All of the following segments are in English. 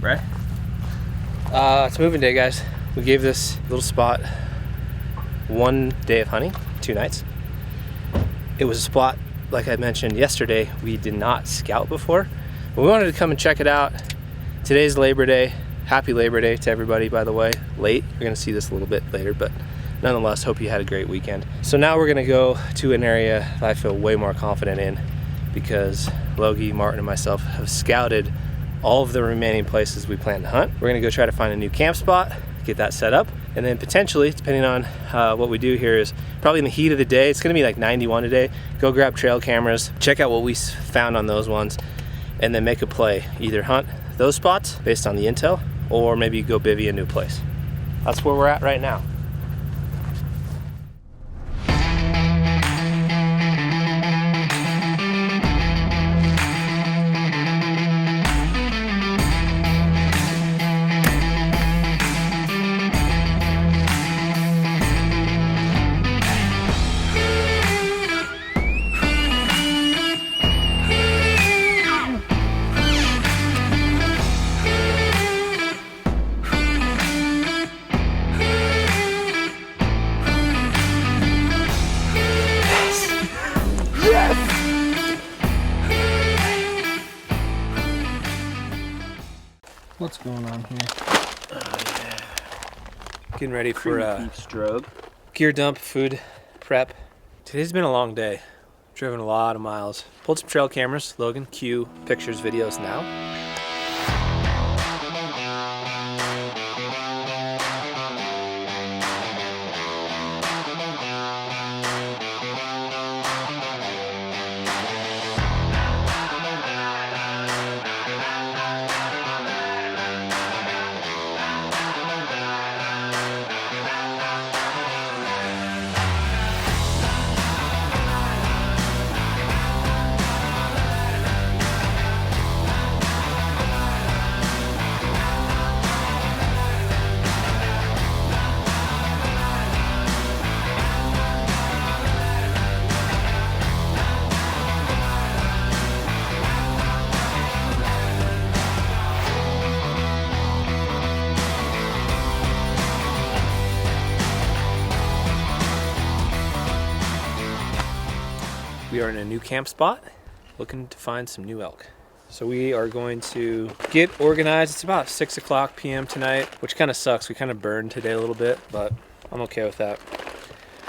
Right? It's moving day, guys. We gave this little spot 1 day of hunting, 2 nights. It was a spot, like I mentioned yesterday, we did not scout before. But we wanted to come and check it out. Today's Labor Day. Happy Labor Day to everybody, by the way. Late. You're gonna see this a little bit later, but nonetheless, hope you had a great weekend. So now we're gonna go to an area that I feel way more confident in because Logie, Martin, and myself have scouted all of the remaining places we plan to hunt. We're gonna go try to find a new camp spot, get that set up, and then potentially, depending on what we do here, is probably in the heat of the day, it's gonna be like 91 today, go grab trail cameras, check out what we found on those ones, and then make a play. Either hunt those spots based on the intel, or maybe go bivvy a new place. That's where we're at right now. What's going on here? Getting ready for strobe. gear dump, food prep. Today's been a long day. Driven a lot of miles. Pulled some trail cameras. Logan, cue pictures, videos now. We are in a new camp spot, looking to find some new elk. So we are going to get organized. It's about 6 o'clock p.m. tonight, which kind of sucks. We kind of burned today a little bit, but I'm okay with that.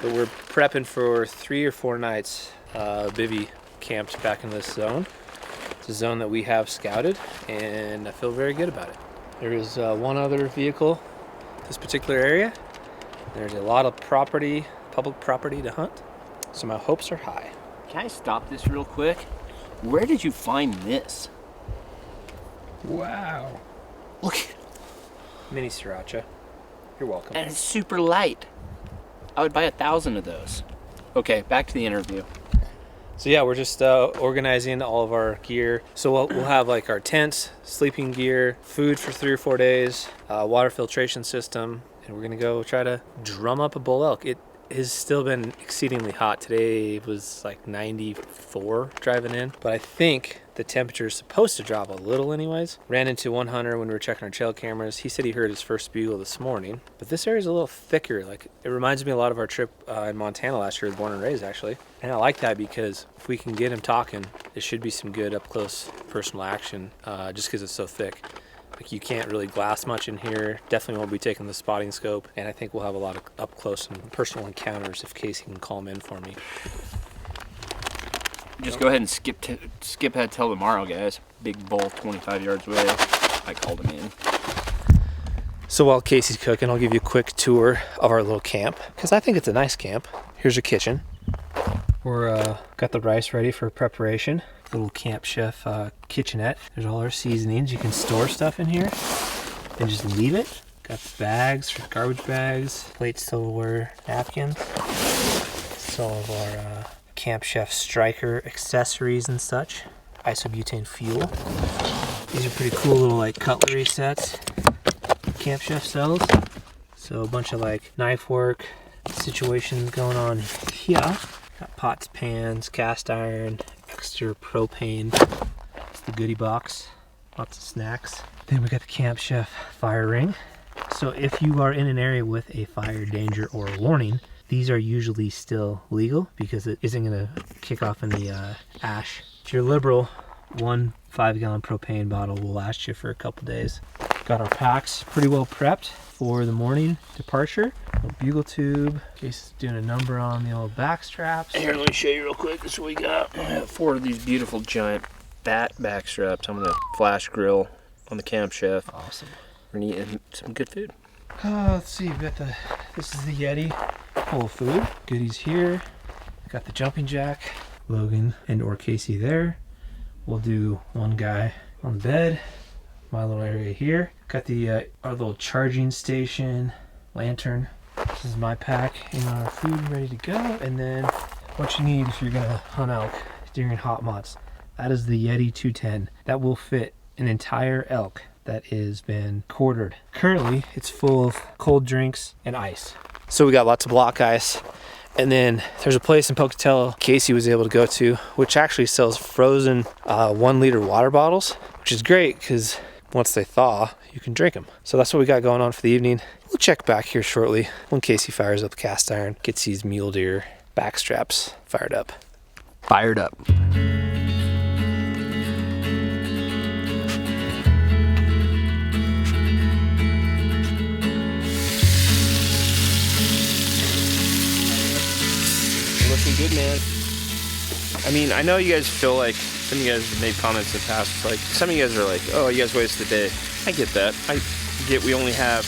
But we're prepping for 3 or 4 nights bivvy camped back in this zone. It's a zone that we have scouted, and I feel very good about it. There is one other vehicle this particular area. There's a lot of property, public property to hunt, so my hopes are high. Can I stop this real quick? Where did you find this? Wow. Look, Mini sriracha. You're welcome. and it's super light. I would buy 1,000 of those. Okay, back to the interview. So yeah, we're just organizing all of our gear. So we'll have like our tents, sleeping gear, food for 3 or 4 days, water filtration system, and we're gonna go try to drum up a bull elk. It has still been exceedingly hot. Today was like 94 driving in, but I think the temperature is supposed to drop a little anyways. Ran into one hunter when we were checking our trail cameras. He said he heard his first bugle this morning, but this area is a little thicker. Like, it reminds me a lot of our trip in Montana last year, born and raised actually. And I like that because if we can get him talking, it should be some good up close personal action, just because it's so thick. Like, you can't really glass much in here. Definitely won't be taking the spotting scope, and I think we'll have a lot of up close and personal encounters if Casey can call them in for me. Just go ahead and skip ahead till tomorrow, guys. Big bull 25 yards away. I called him in. So while Casey's cooking, I'll give you a quick tour of our little camp, because I think it's a nice camp. Here's your kitchen. We're got the rice ready for preparation. Little Camp Chef kitchenette. There's all our seasonings. You can store stuff in here and just leave it. Got bags for garbage bags, plates, silverware, napkins. It's all of our Camp Chef striker accessories and such. Isobutane fuel. These are pretty cool little like cutlery sets Camp Chef sells. So a bunch of like knife work situations going on here. Got pots, pans, cast iron, extra propane. It's the goodie box. lots of snacks. Then we got the Camp Chef fire ring. So if you are in an area with a fire danger or a warning, these are usually still legal because it isn't gonna kick off in the ash. If you're liberal, 1 5-gallon propane bottle will last you for a couple days. Got our packs pretty well prepped for the morning departure. A bugle tube, in case it's doing a number on the old back straps. Here, let me show you real quick. This is what we got. I have 4 of these beautiful giant bat back straps. I'm gonna flash grill on the Camp Chef. Awesome. We're gonna eat some good food. Let's see, we got this is the YETI full of food. Goodies here. Got the jumping jack, Logan and or Casey there. We'll do one guy on the bed, my little area here. Got the our little charging station, lantern. This is my pack and our food ready to go. And then what you need if you're gonna hunt elk during hot months. That is the YETI 210. That will fit an entire elk that has been quartered. Currently, it's full of cold drinks and ice. So we got lots of block ice. And then there's a place in Pocatello Casey was able to go to, which actually sells frozen 1-liter water bottles, which is great because once they thaw, you can drink them. So that's what we got going on for the evening. We'll check back here shortly when Casey fires up the cast iron, gets these mule deer back straps fired up. Fired up. Looking good, man. I mean, I know you guys feel like, some of you guys have made comments in the past, it's like, some of you guys are like, oh, you guys wasted the day. I get that. I get we only have,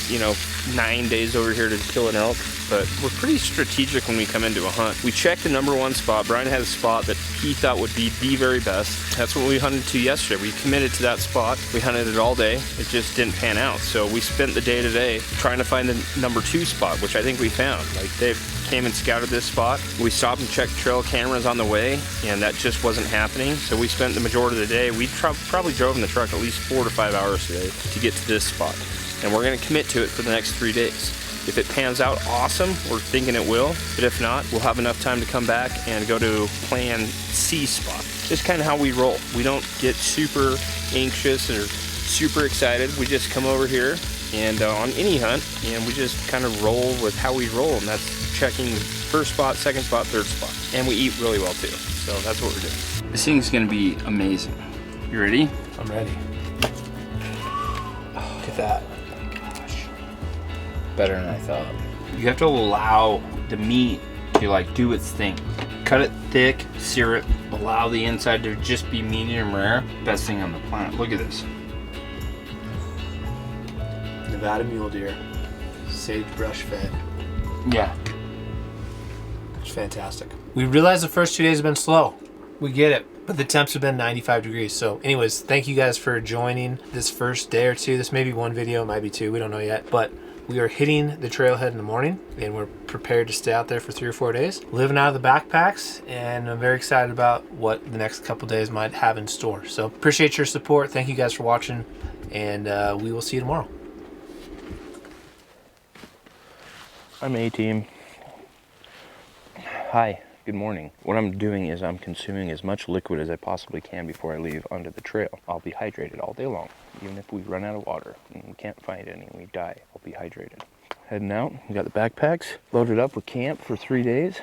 9 days over here to kill an elk, but we're pretty strategic when we come into a hunt. We checked the #1 spot. Brian had a spot that he thought would be the very best. That's what we hunted to yesterday. We committed to that spot. We hunted it all day. It just didn't pan out. So we spent the day today trying to find the #2 spot, which I think we found. Like, they came and scouted this spot. We stopped and checked trail cameras on the way, and that just wasn't happening. So we spent the majority of the day, we probably drove in the truck at least 4 to 5 hours today to get to this spot. And we're gonna commit to it for the next 3 days. If it pans out, awesome. We're thinking it will, but if not, we'll have enough time to come back and go to plan C spot. Just kind of how we roll. We don't get super anxious or super excited. We just come over here and on any hunt, and we just kind of roll with how we roll, and that's checking first spot, second spot, third spot. And we eat really well too, so that's what we're doing. This thing's gonna be amazing. You ready? I'm ready. Look at that. Better than I thought. You have to allow the meat to do its thing. Cut it thick, sear it, allow the inside to just be medium rare. Best thing on the planet. Look at this. Nevada mule deer, sagebrush fed. Yeah. It's fantastic. We realize the first 2 days have been slow. We get it. But the temps have been 95 degrees. So anyways, thank you guys for joining this first day or two. This may be 1 video, it might be 2, we don't know yet. But we are hitting the trailhead in the morning, and we're prepared to stay out there for 3 or 4 days, living out of the backpacks, and I'm very excited about what the next couple days might have in store. So appreciate your support. Thank you guys for watching, and we will see you tomorrow. I'm A-Team. Hi, good morning. What I'm doing is I'm consuming as much liquid as I possibly can before I leave onto the trail. I'll be hydrated all day long. Even if we run out of water and we can't find any and we die, I'll be hydrated. Heading out, we got the backpacks loaded up with camp for 3 days,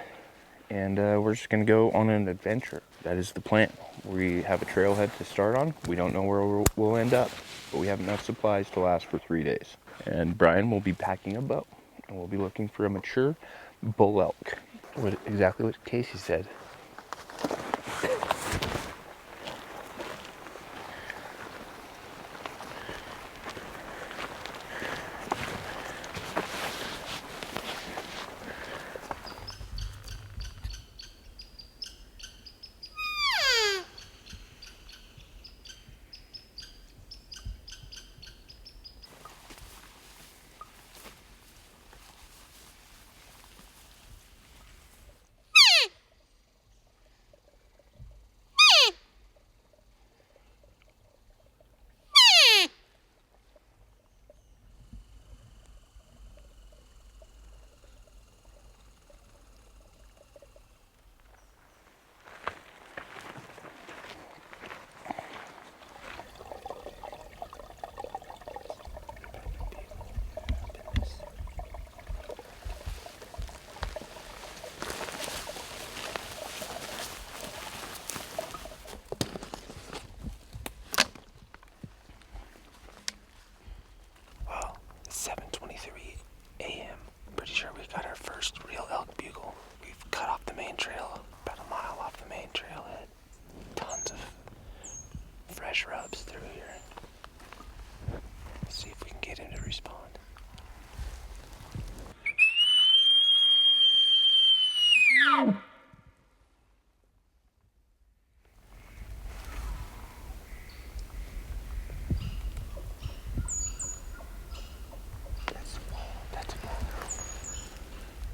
and we're just gonna go on an adventure. That is the plan. We have a trailhead to start on. We don't know where we'll end up, but we have enough supplies to last for 3 days. And Brian will be packing a bow, and we'll be looking for a mature bull elk. Exactly what Casey said. We got our first real elk bugle. We've cut off the main trail, about a mile off the main trailhead. Tons of fresh rubs through here. Let's see if we can get him to respond.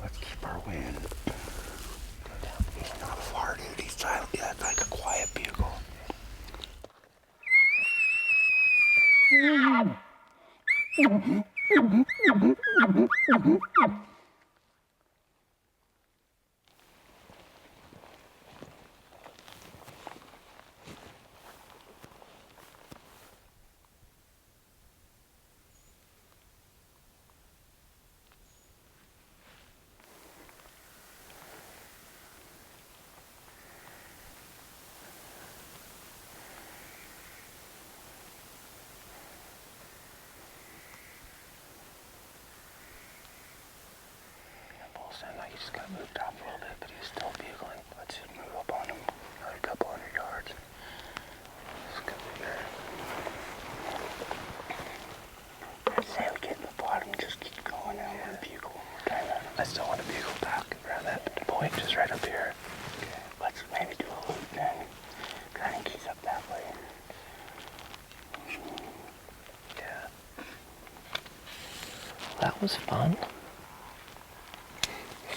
Let's keep our wind. He's not far, dude. He's silent. Yeah, like a quiet bugle. Now you just gotta move top a little bit, but he's still bugling. Let's just move up on him another couple hundred yards. Let's go here. I'd say we get in the bottom and just keep going and we're bugle. I still want to bugle back around that point, just right up here. Okay. Let's maybe do a loop then. I think he's up that way. Yeah. That was fun.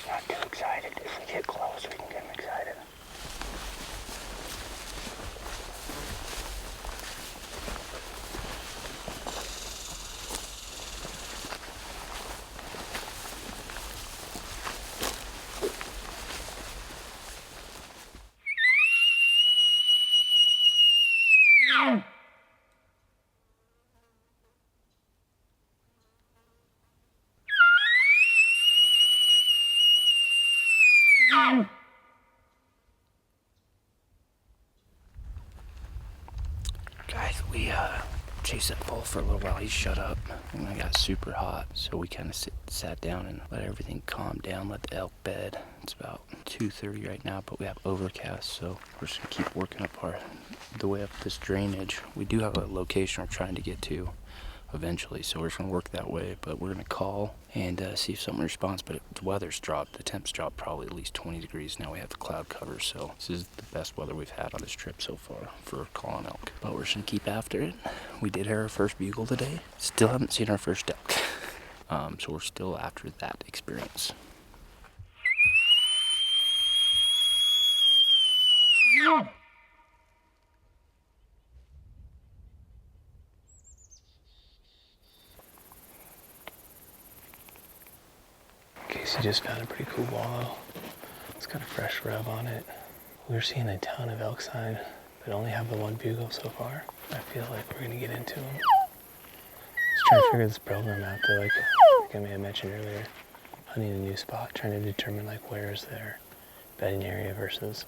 Not too excited. If we get close, we can get him excited. Guys, we chased that bull for a little while. He shut up and it got super hot, so we kind of sat down and let everything calm down, let the elk bed. It's about 2:30 right now, but we have overcast, so we're just gonna keep working up the way up this drainage. We do have a location we're trying to get to eventually, so we're just gonna work that way, but we're gonna call and see if someone responds. But the weather's dropped, the temps dropped probably at least 20 degrees. Now we have the cloud cover, so this is the best weather we've had on this trip so far for calling elk. But we're just gonna keep after it. We did hear our first bugle today. Still haven't seen our first elk. So we're still after that experience. Casey just found a pretty cool wallow. It's got a fresh rub on it. We're seeing a ton of elk sign, but only have the one bugle so far. I feel like we're gonna get into them. Just trying to figure this program out though, like I may have mentioned earlier. Hunting a new spot, trying to determine like where's their bedding area versus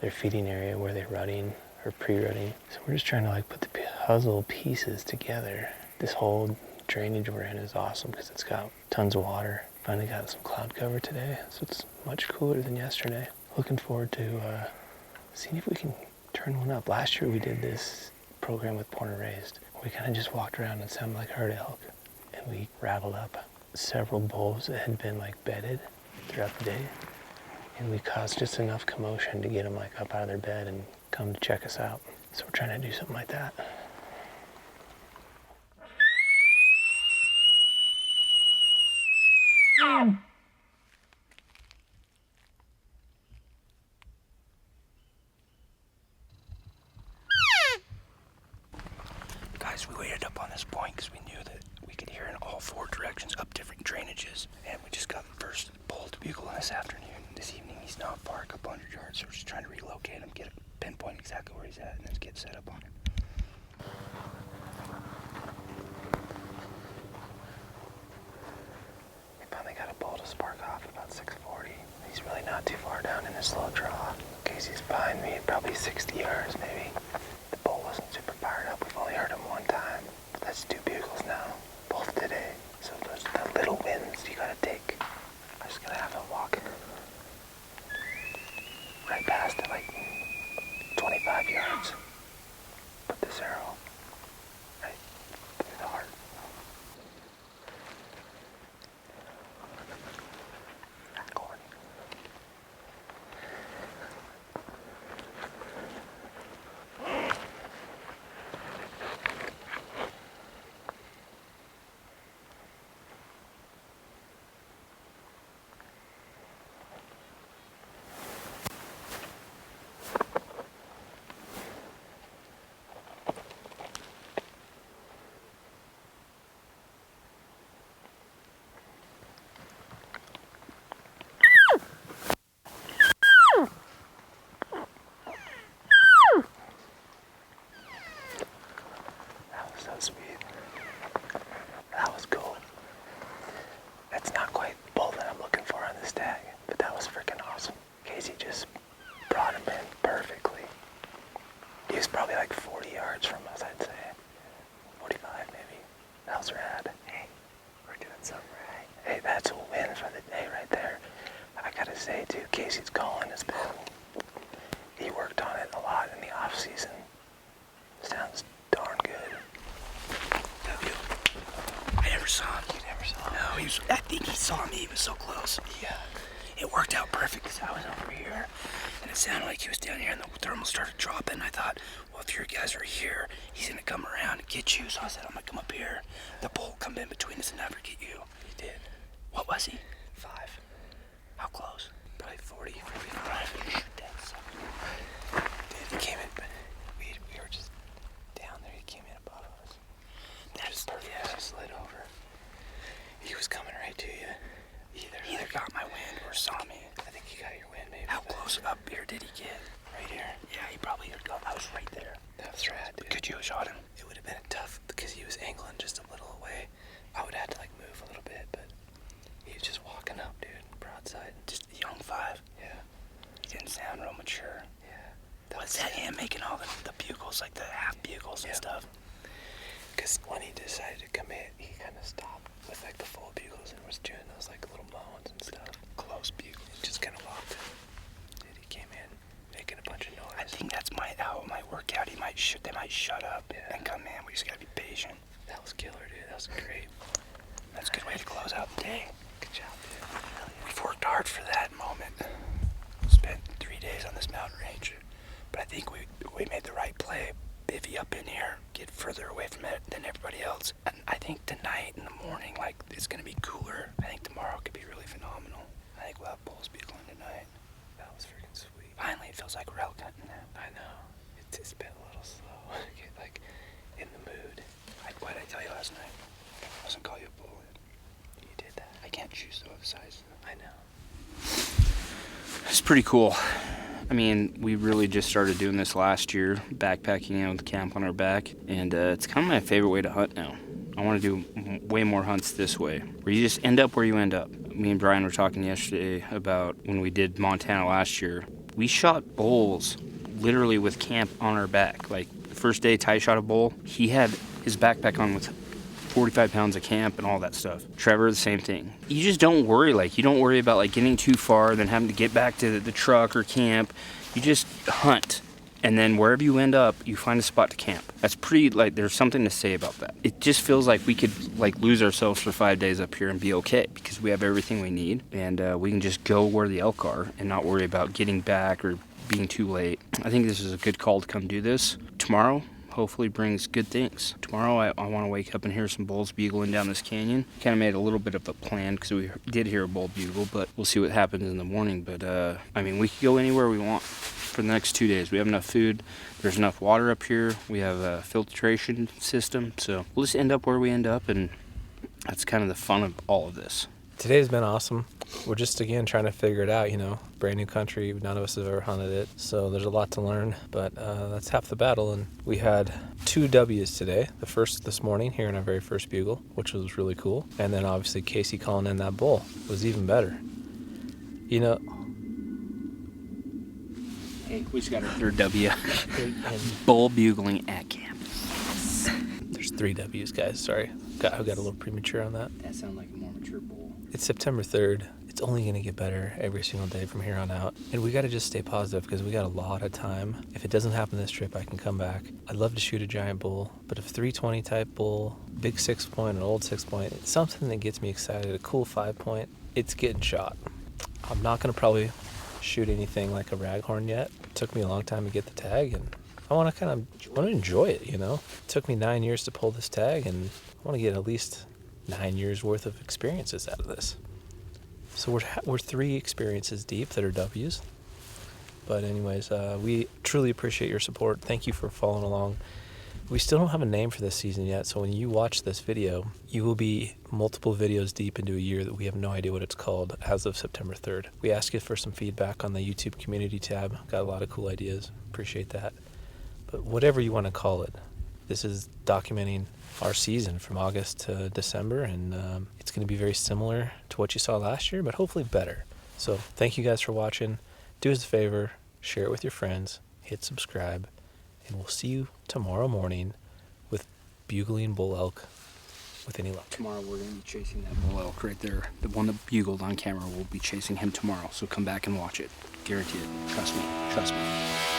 their feeding area, where they're rutting or pre-rutting. So we're just trying to like put the puzzle pieces together. This whole drainage we're in is awesome because it's got tons of water. Finally got some cloud cover today, so it's much cooler than yesterday. Looking forward to seeing if we can turn one up. Last year we did this program with Porter Raised. We kind of just walked around and sounded like herd elk, and we rattled up several bulls that had been like bedded throughout the day, and we caused just enough commotion to get them like up out of their bed and come to check us out. So we're trying to do something like that. Guys, we waited up on this point because we knew that we could hear in all four directions up different drainages, and we just got the first bull to bugle this afternoon. This evening he's not far, a couple hundred yards, so we're just trying to relocate him, get a pinpoint exactly where he's at, and then get set up on him. We finally got a bull to spark off at about 6:40. He's really not too far down in this slow draw. Casey's behind me, probably 60 yards maybe. The bull wasn't super fired up. We've only heard him one time. But that's two bugles now, both today. So those the little wins you gotta take. I was sweet. That was cool. That's not quite the bull that I'm looking for on this tag, but that was freaking awesome. Casey just brought him in perfectly. He was probably like 40 yards from us, I'd say. 45 maybe. That was rad. Hey, we're doing something right. Hey, that's a win for the day right there. I gotta say too, Casey's calling has been, he worked on it a lot in the off season. Sounds darn good. W. I never saw him. You never saw him? No, I think he saw me. He was so close. Yeah. It worked out perfect because I was over here, and it sounded like he was down here, and the thermal started dropping. I thought, well, if your guys are here, he's gonna come around and get you. So I said, I'm gonna come up here. The bull come in between us and never get you. He did. What was he? 5. How close? Probably 40, 45. Dude, he came in, but we were just down there. He came in above us. That's perfect. Yeah, he slid over. He was coming right to you. Either got my wind or saw me. I think he got your wind, maybe. How close up here did he get? Right here. Yeah, he probably. I was right there. That was rad, dude. Could you have shot him? It would have been tough because he was angling just a little away. I would have had to like move a little bit, but he was just walking up, dude, broadside. Just a young 5. Yeah. He didn't sound real mature. Yeah. Was that him making all the bugles, like the half bugles and stuff? Because when he decided to commit, he kind of stopped with like the full bugles and was doing those like little moans and stuff. Close bugles. He just kind of walked. Dude, he came in making a bunch of noise. I think that's how it might work out. They might shut up and come in. We just gotta be patient. That was killer, dude. That was great. That's a good way to close out the day. Good job, dude. We've worked hard for that moment. Spent 3 days on this mountain range, but I think we made the right play. Bivy up in here, get further away from it than everybody else. And I think tonight in the morning, like, it's gonna be cooler. I think tomorrow could be really phenomenal. I think we'll have bulls bugling tonight. That was freaking sweet. Finally, it feels like we're elk hunting now. I know. It's been a little slow. Get like in the mood. What did I tell you last night? I wasn't call you a bull. You did that. I can't choose the other size. I know. It's pretty cool. I mean, we really just started doing this last year, backpacking out with camp on our back, and it's kind of my favorite way to hunt now. I want to do way more hunts this way, where you just end up where you end up. Me and Brian were talking yesterday about when we did Montana last year. We shot bulls literally with camp on our back. Like, the first day Ty shot a bull, he had his backpack on with 45 pounds of camp and all that stuff. Trevor, the same thing. You just don't worry, you don't worry about getting too far, then having to get back to the truck or camp. You just hunt, and then wherever you end up, you find a spot to camp. That's pretty, there's something to say about that. It just feels like we could lose ourselves for 5 days up here and be okay, because we have everything we need, and we can just go where the elk are and not worry about getting back or being too late. I think this is a good call to come do this. Tomorrow hopefully brings good things. Tomorrow I want to wake up and hear some bulls bugling down this canyon. Kind of made a little bit of a plan because we did hear a bull bugle, but we'll see what happens in the morning. But I mean, we could go anywhere we want for the next 2 days. We have enough food. There's enough water up here. We have a filtration system. So we'll just end up where we end up, and that's kind of the fun of all of this. Today's been awesome. We're just, again, trying to figure it out, brand new country. None of us have ever hunted it, so there's a lot to learn, but that's half the battle. And we had 2 W's today. The first this morning here in our very first bugle, which was really cool. And then obviously Casey calling in that bull was even better. Hey, we just got our 3rd W. Bull bugling at camp. There's 3 W's, guys. Sorry. I got a little premature on that. That sounds like a more mature bull. It's September 3rd. It's only going to get better every single day from here on out. And we got to just stay positive because we got a lot of time. If it doesn't happen this trip, I can come back. I'd love to shoot a giant bull, but if 320 type bull, big 6-point, an old 6-point, it's something that gets me excited, a cool 5-point, it's getting shot. I'm not going to probably shoot anything like a raghorn yet. It took me a long time to get the tag, and I want to enjoy it, It took me 9 years to pull this tag, and I want to get at least 9 years worth of experiences out of this. So we're 3 experiences deep that are W's. But anyways, we truly appreciate your support. Thank you for following along. We still don't have a name for this season yet, so when you watch this video, you will be multiple videos deep into a year that we have no idea what it's called as of September 3rd. We asked you for some feedback on the YouTube community tab. Got a lot of cool ideas. Appreciate that. But whatever you want to call it, This is documenting our season from August to December, and it's going to be very similar to what you saw last year, but hopefully better. So thank you guys for watching. Do us a favor, share it with your friends, hit subscribe, and we'll see you tomorrow morning with bugling bull elk with any luck. Tomorrow we're going to be chasing that bull elk right there. The one that bugled on camera, we'll be chasing him tomorrow. So come back and watch it. Guarantee it. Trust me. Trust me.